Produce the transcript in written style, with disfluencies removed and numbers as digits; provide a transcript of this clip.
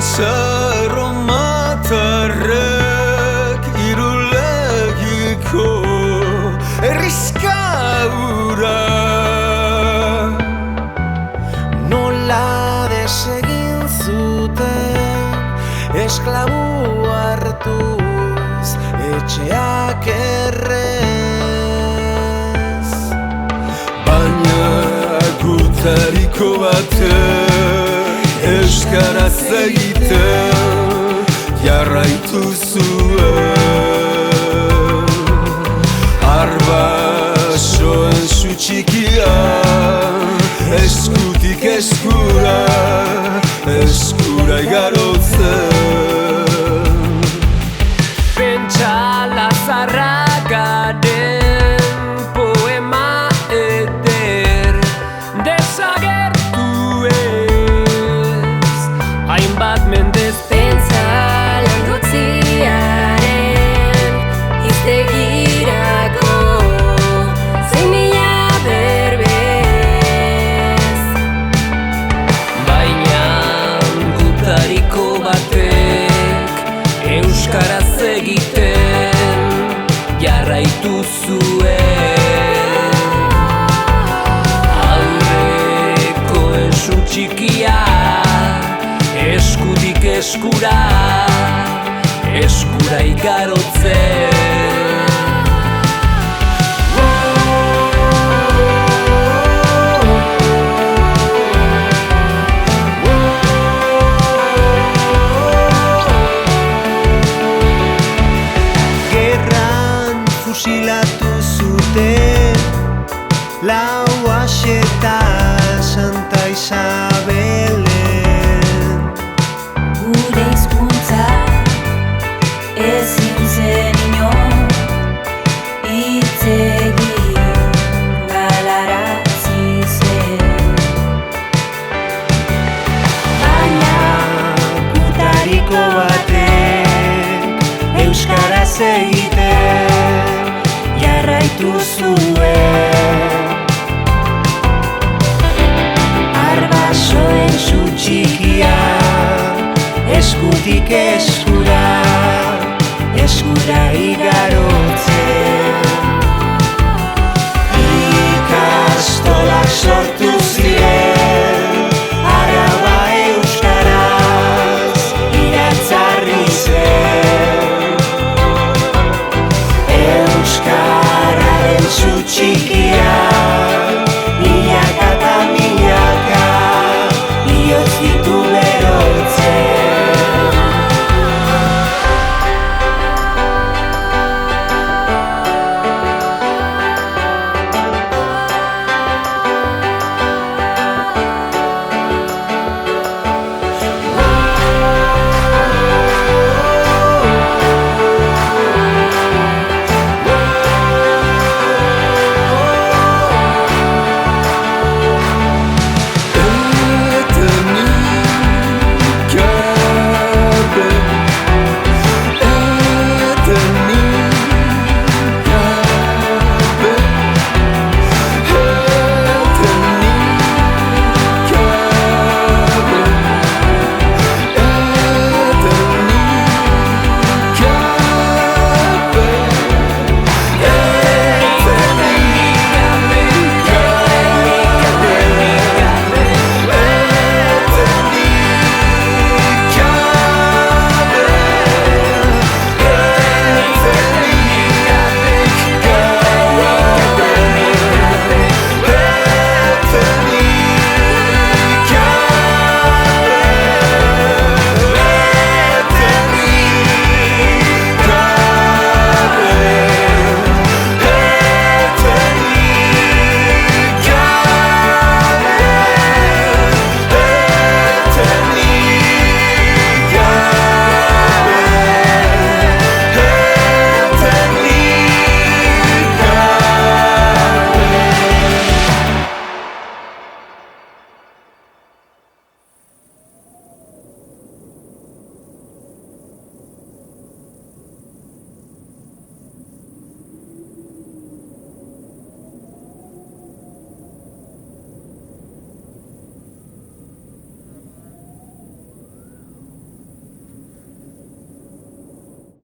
Txarromatarrek irulegiko herrizka ura nola desegin zuten esklabu hartuz etxeak errez baina gutariko batek euskaraz egiten jarraitu zuen arbasoen sutxikia eskutik eskura eskura igarotzen pentsa lazarragaren poema eder desagertu ez hainbat mendez euskaraz egiten jarraitu zuen aurrekoen su txikia eskutik eskura eskura igarotzen fusilatu zuten lau aseta Santa Isabelen gure hizkuntza ezin zen inon hitz egin galarazi zen baina gutariko batek euskaraz egiten jarraitu zuen arbasoen su txikia eskutik eskura eskura igarotzen ikastolak sortu ziren araba euskaraz iratzarri zen euskararen su txikia